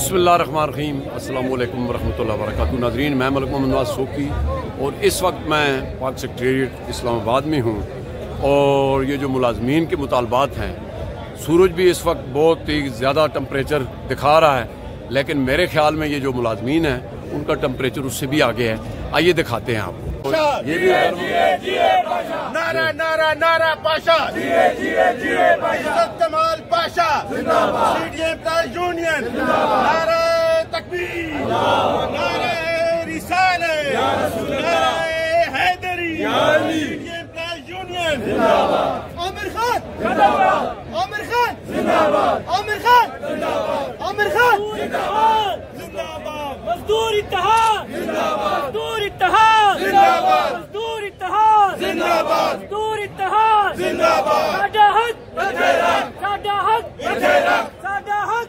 بسم اللہ الرحمن الرحیم، السلام علیکم ورحمۃ اللہ وبرکاتہ۔ ناظرین، میں ملک محمد نواز سوکی اور اس وقت میں پاک سیکریٹریٹ اسلام آباد میں ہوں، اور یہ جو ملازمین کے مطالبات ہیں، سورج بھی اس وقت بہت ہی زیادہ ٹمپریچر دکھا رہا ہے، لیکن میرے خیال میں یہ جو ملازمین ہیں ان کا ٹمپریچر اس سے بھی آگے ہے۔ آئیے دکھاتے ہیں آپ کو۔ یہ بھی نعرہ نعرہ نعرہ پاشا، عزت کمال پاشا، CDM یونین، نعرہ تکبیر، نعرہ رسالت، نعرہ حیدری، CDM یونین، عامر خان، عامر خان، عامر خان، عامر خان، مزدور اتحاد، مزدور اتحاد، مزدور اتحاد، مزدور اتحاد، ساڈا حق، ساڈا حق، ساڈا حق،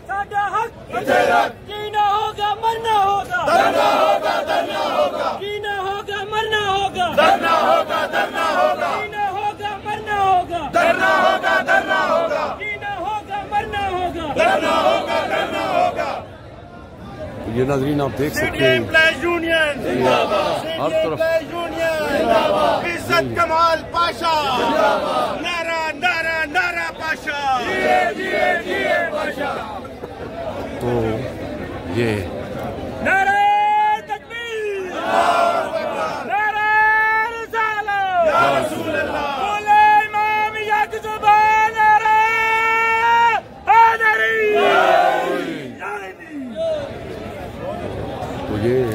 ساڈا حق، جینا ہوگا مرنا ہوگا، درنا ہوگا درنا ہوگا، جینا ہوگا مرنا ہوگا، درنا ہوگا درنا ہوگا، جینا ہوگا مرنا ہوگا، درنا ہوگا درنا ہوگا، جینا ہوگا مرنا ہوگا، درنا ہوگا درنا ہوگا۔ یہ ناظرین آپ دیکھ سکتے ہیں یونین، ہر طرف یونین، عزت کمال پاشا، نعرہ نعرہ نعرہ پاشا، تو یہ نعرہ تکبیر، نعرہ رسالت، یا رسول اللہ، بولے امام یک زبان، نعرہ حیدری، تو یہ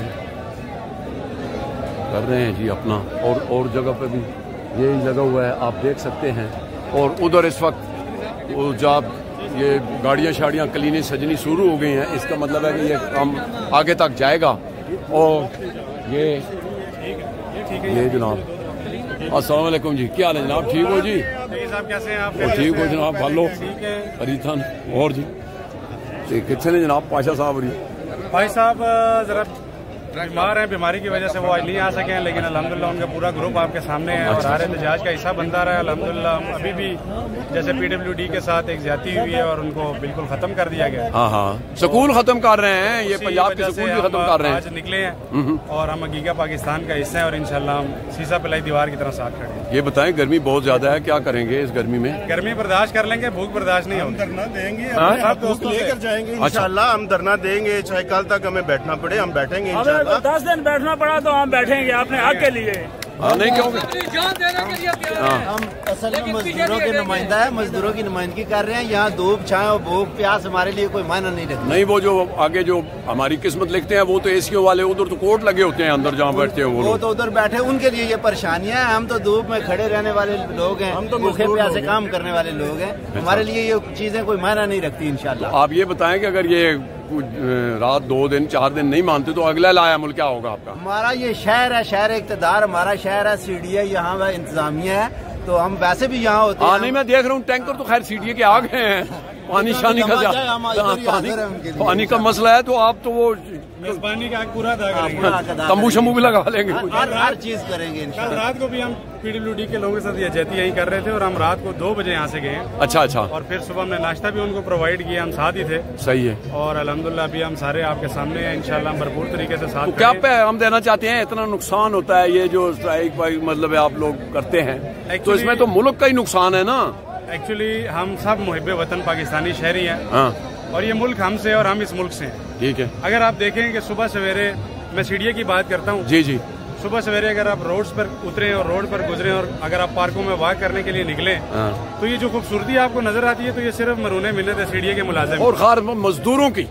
کر رہے ہیں جی اپنا، اور جگہ پہ بھی یہی لگا ہوا ہے، آپ دیکھ سکتے ہیں۔ اور ادھر اس وقت وہ جب یہ گاڑیاں شاڑیاں کلینی سجنی شروع ہو گئی ہیں، اس کا مطلب ہے کہ یہ کام آگے تک جائے گا۔ اور یہ جناب السلام علیکم جی، کیا حال ہے جناب؟ ٹھیک ہو جی؟ صاحب کیسے ہیں آپ؟ ٹھیک ہو جناب، بھالو اریتھن اور جی کتنے نے جناب پاشا صاحب؟ بھائی صاحب ذرا بیمار ہیں، بیماری کی وجہ سے وہ آج نہیں آ سکے ہیں، لیکن الحمدللہ ان کا پورا گروپ آپ کے سامنے ہے اور ہر احتجاج کا حصہ بنتا رہا ہے الحمدللہ۔ ابھی بھی جیسے PWD کے ساتھ ایک زیادتی ہوئی ہے اور ان کو بالکل ختم کر دیا گیا ہے۔ ہاں سکول ختم کر رہے ہیں، یہ پنجاب کے سکول بھی ختم کر رہے ہیں۔ آج نکلے ہیں اور ہم حقیقہ پاکستان کا حصہ ہیں اور انشاءاللہ ہم سیسا پلائی دیوار کی طرح ساتھ کھڑے ہیں۔ یہ بتائیں گرمی بہت زیادہ ہے، کیا کریں گے اس گرمی میں؟ گرمی برداشت کر لیں گے، بھوک برداشت نہیں ہوگی۔ دھرنا دیں گے، سب دوست لے کر جائیں گے انشاءاللہ، ہم دھرنا دیں گے، چاہے کل تک ہمیں بیٹھنا پڑے ہم بیٹھیں گے انشاءاللہ۔ 10 دن بیٹھنا پڑا تو ہم بیٹھیں گے اپنے حق کے لیے۔ نہیں کہو گے؟ ہم اصل میں مزدوروں کے نمائندہ ہیں، مزدوروں کی نمائندگی کر رہے ہیں۔ یہاں دھوپ چھائیں اور بھوک پیاس ہمارے لیے کوئی معنی نہیں رکھتی۔ نہیں، وہ جو آگے جو ہماری قسمت لکھتے ہیں وہ تو ACO والے، ادھر تو کوٹ لگے ہوتے ہیں اندر جہاں بیٹھتے ہیں وہ تو ادھر بیٹھے، ان کے لیے یہ پریشانیاں ہیں۔ ہم تو دھوپ میں کھڑے رہنے والے لوگ ہیں، بھوکے پیاسے کام کرنے والے لوگ ہیں، ہمارے لیے یہ چیزیں کوئی معنی نہیں رکھتی انشاءاللہ۔ آپ یہ بتائیں کہ اگر یہ رات 2 دن 4 دن نہیں مانتے تو اگلا لایا عمل کیا ہوگا آپ کا؟ ہمارا یہ شہر ہے، شہر اقتدار ہمارا شہر ہے، CDA یہاں انتظامیہ ہے، تو ہم ویسے بھی یہاں ہوتے ہیں۔ نہیں، میں دیکھ رہا ہوں ٹینکر تو خیر CDA کے آ گئے ہیں، پانی شانی کا پانی کا مسئلہ ہے، تو آپ تو وہ میزبانی کا پورا تمبو شمبو بھی لگا لیں گے، ہر چیز کریں گے کل انشاءاللہ۔ رات کو بھی ہم PWD کے لوگوں کے ساتھ یہ جہتی یہی کر رہے تھے اور ہم رات کو 2 بجے یہاں سے گئے ہیں۔ اچھا اور پھر صبح ہم نے ناشتہ بھی ان کو پرووائڈ کیا، ہم ساتھ ہی تھے۔ صحیح ہے۔ اور الحمدللہ ابھی ہم سارے آپ کے سامنے ہیں، انشاءاللہ ہم بھرپور طریقے سے ساتھ کیا پیغام دینا چاہتے ہیں؟ اتنا نقصان ہوتا ہے یہ جو اسٹرائک مطلب آپ لوگ کرتے ہیں، تو اس میں تو ملک کا ہی نقصان ہے نا۔ ایکچولی ہم سب محب وطن پاکستانی شہری ہیں، ہاں اور یہ ملک ہم سے اور ہم اس ملک سے ہیں۔ ٹھیک ہے۔ اگر آپ دیکھیں کہ صبح سویرے میں CDA کی بات کرتا ہوں، جی صبح سویرے اگر آپ روڈز پر اتریں اور روڈ پر گزریں اور اگر آپ پارکوں میں واک کرنے کے لیے نکلیں تو یہ جو خوبصورتی آپ کو نظر آتی ہے تو یہ صرف مرہون منت ہے CDA کے ملازم اور خیر مزدوروں کی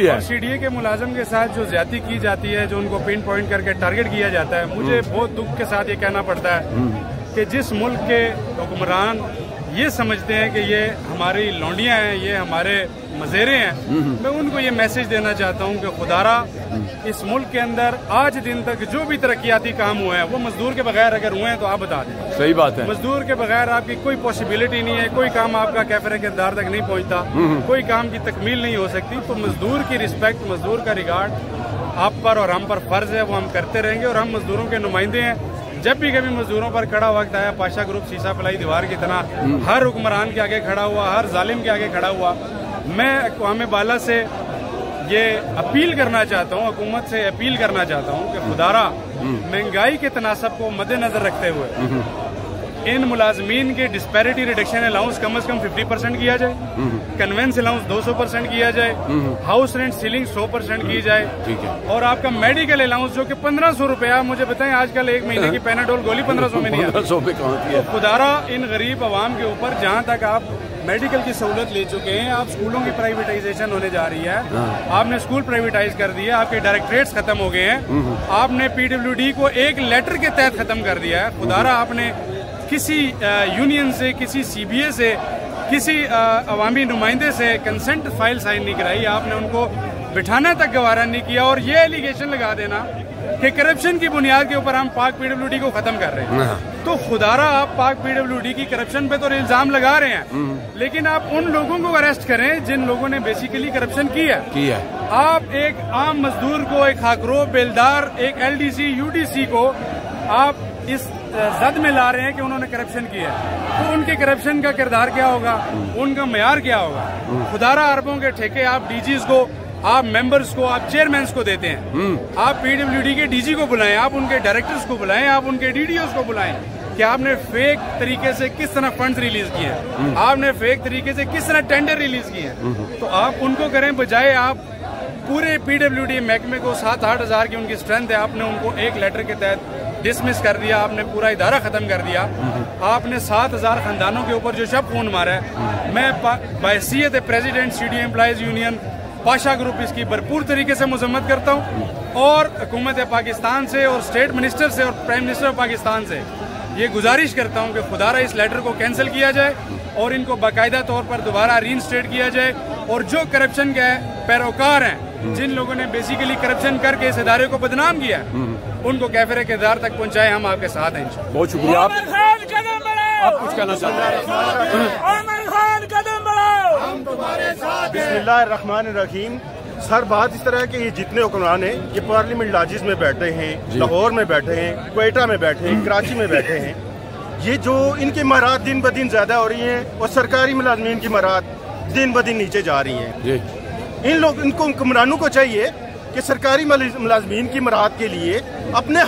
ہے۔ CDA کے ملازم کے ساتھ جو زیادتی کی جاتی ہے، جو ان کو پن پوائنٹ کر کے ٹارگٹ کیا جاتا ہے، مجھے بہت دکھ کے ساتھ یہ کہنا پڑتا ہے کہ جس ملک کے حکمران یہ سمجھتے ہیں کہ یہ ہماری لونڈیاں ہیں، یہ ہمارے مزیرے ہیں، میں ان کو یہ میسج دینا چاہتا ہوں کہ خدارا اس ملک کے اندر آج دن تک جو بھی ترقیاتی کام ہوئے ہیں وہ مزدور کے بغیر اگر ہوئے ہیں تو آپ بتا دیں۔ صحیح بات ہے۔ مزدور کے بغیر آپ کی کوئی پاسبلٹی نہیں ہے، کوئی کام آپ کا کیفر کردار تک نہیں پہنچتا، کوئی کام کی تکمیل نہیں ہو سکتی۔ تو مزدور کی رسپیکٹ، مزدور کا ریگارڈ آپ پر اور ہم پر فرض ہے، وہ ہم کرتے رہیں گے اور ہم مزدوروں کے نمائندے ہیں۔ جب بھی کبھی مزدوروں پر کڑا وقت آیا، پاشا گروپ سیسا پلائی دیوار کی طرح ہر حکمران کے آگے کھڑا ہوا، ہر ظالم کے آگے کھڑا ہوا، میں اقوام بالا سے یہ اپیل کرنا چاہتا ہوں، حکومت سے اپیل کرنا چاہتا ہوں کہ خدارا مہنگائی کے تناسب کو مد نظر رکھتے ہوئے ان ملازمین کے ڈسپیرٹی ریڈکشن الاؤنس کم از کم 50% کیا جائے، کنوینس الاؤنس 200% کیا جائے، ہاؤس رینٹ سیلنگ 100% کی جائے، اور آپ کا میڈیکل الاؤنس جو کہ 1500 روپیہ، مجھے بتائیں آج کل ایک مہینے کی پیناڈول گولی 1500 میں نہیں آتی. تو خدارا ان غریب عوام کے اوپر جہاں تک آپ میڈیکل کی سہولت لے چکے ہیں، آپ اسکولوں کی پرائیویٹائزیشن ہونے جا رہی ہے، آپ نے اسکول پرائیویٹائز کر دیا، آپ کے ڈائریکٹریٹس ختم ہو گئے ہیں، آپ نے PWD کو ایک لیٹر کے تحت ختم کر دیا ہے. خدارا آپ نے کسی یونین سے، کسی CBA سے، کسی عوامی نمائندے سے کنسنٹ فائل سائن نہیں کرائی، آپ نے ان کو بٹھانا تک گوارا نہیں کیا، اور یہ ایلیگیشن لگا دینا کہ کرپشن کی بنیاد کے اوپر ہم پاک PWD کو ختم کر رہے ہیں. تو خدارا آپ پاک PWD کی کرپشن پہ تو الزام لگا رہے ہیں، لیکن آپ ان لوگوں کو اریسٹ کریں جن لوگوں نے بیسیکلی کرپشن کی ہے. آپ ایک عام مزدور کو، ایک خاکرو بیلدار، ایک LDC UDC کو آپ اس زد میں لا رہے ہیں کہ انہوں نے کرپشن کی ہے. تو ان کے کرپشن کا کردار کیا ہوگا، ان کا معیار کیا ہوگا؟ خدارا اربوں کے ٹھیکے آپ DGs کو، آپ ممبرز کو، آپ چیئرمینز کو دیتے ہیں. آپ PWD کے DG کو بلائیں، آپ ان کے ڈائریکٹرز کو بلائیں، آپ ان کے DDOs کو بلائیں کہ آپ نے فیک طریقے سے کس طرح فنڈز ریلیز کیے ہیں، آپ نے فیک طریقے سے کس طرح ٹینڈر ریلیز کیے ہیں. تو آپ ان کو کریں، بجائے آپ پورے PWD محکمے کو 7-8 ہزار کی ان کی اسٹرینتھ ہے، آپ نے ان کو ایک لیٹر کے تحت ڈسمس کر دیا، آپ نے پورا ادارہ ختم کر دیا. آپ نے 7000 خاندانوں کے اوپر جو شب خون مارا ہے. میں بحیثیت president CDA employees union Pasha group اس کی بھرپور طریقے سے مذمت کرتا ہوں، اور حکومت پاکستان سے اور اسٹیٹ منسٹر سے اور پرائم منسٹر آف پاکستان سے یہ گزارش کرتا ہوں کہ خدارا اس لیٹر کو کینسل کیا جائے اور ان کو باقاعدہ طور پر دوبارہ ری انسٹیٹ کیا جائے، اور جو کرپشن کے پیروکار ہیں، جن لوگوں نے بیسیکلی کرپشن کر کے اس ادارے کو بدنام کیا ان کو کیفر کردار تک پہنچائے. ہم آپ کے ساتھ ہیں. بہت شکریہ. آپ کچھ کہنا چاہتے ہیں؟ بسم اللہ الرحمن الرحیم. سر بات اس طرح ہے کہ یہ جتنے حکمران ہیں یہ پارلیمنٹ لاجز میں بیٹھے ہیں، لاہور میں بیٹھے ہیں، کوئٹہ میں بیٹھے ہیں، کراچی میں بیٹھے ہیں. یہ جو ان کی مہارت دن بدن زیادہ ہو رہی ہیں اور سرکاری ملازمین کی مہارت دن بدن نیچے جا رہی ہیں. ان کو حکمرانوں کو چاہیے کہ سرکاری ملازمین کی مراحت کے لیے اپنے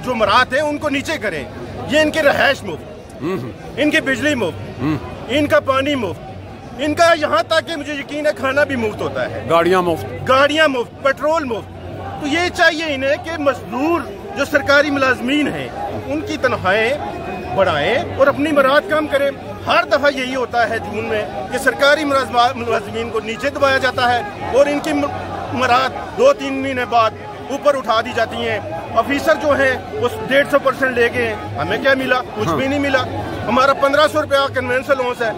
جو مراحت ہیں ان کو نیچے کریں. یہ ان کے رہائش مفت، ان کی بجلی مفت، ان کا پانی مفت، ان کا یہاں تک کہ مجھے یقین ہے کھانا بھی مفت ہوتا ہے، گاڑیاں مفت، پیٹرول مفت. تو یہ چاہیے انہیں کہ مزدور جو سرکاری ملازمین ہیں ان کی تنخواہیں بڑھائیں اور اپنی مراحت کم کریں. ہر دفعہ یہی ہوتا ہے جون میں کہ سرکاری ملازمین کو نیچے دبایا جاتا ہے اور ان کی مراحت 2-3 مہینے بعد اوپر اٹھا دی جاتی ہیں. آفیسر جو ہیں وہ 150% لے گئے ہیں. ہمیں کیا ملا؟ کچھ بھی نہیں ملا. ہمارا 1500 روپیہ کنوینس الاؤنس ہے،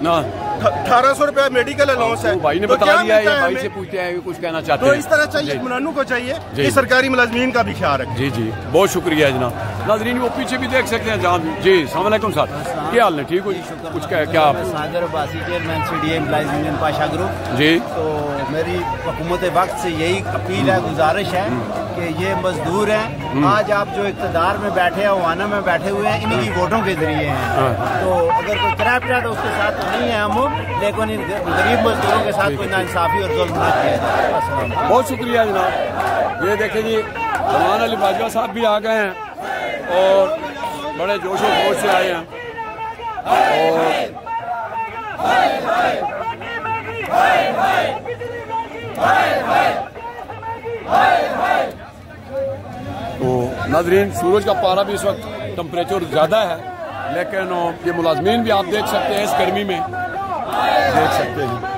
1800 روپیہ میڈیکل الاؤنس ہے. بھائی نے بتا دیا ہے، بھائی سے پوچھتے ہیں کچھ کہنا چاہتے ہیں. تو اس طرح چاہیے حکمرانوں کو چاہیے کہ سرکاری ملازمین کا بھی خیال رکھیں. جی بہت شکریہ جناب. ناظرین وہ پیچھے بھی دیکھ سکتے ہیں جہاں بھی. جی السلام علیکم صاحب، کیا حال ہے؟ ٹھیک ہو جی؟ کچھ کیا آپ؟ ساجر Abbasi, chairman CDA employees union Pasha group. جی تو میری حکومت وقت سے یہی اپیل ہے، گزارش ہے کہ یہ مزدور ہیں، آج آپ جو اقتدار میں بیٹھے ہیں، وانا میں بیٹھے ہوئے ہیں، انہی کی ووٹوں کے ذریعے ہیں. تو اگر کوئی کرپٹ اس کے ساتھ تو نہیں ہے ہم، لیکن غریب مزدوروں کے ساتھ کوئی ناانصافی اور ظلم نہ کیا جائے. بہت شکریہ جناب. یہ دیکھیں جی فرمان علی باجوہ صاحب بھی آ گئے ہیں اور بڑے جوش و خروش سے آئے ہیں. تو ناظرین سورج کا پارا بھی اس وقت ٹمپریچر زیادہ ہے، لیکن یہ ملازمین بھی آپ دیکھ سکتے ہیں اس گرمی میں دیکھ سکتے ہیں.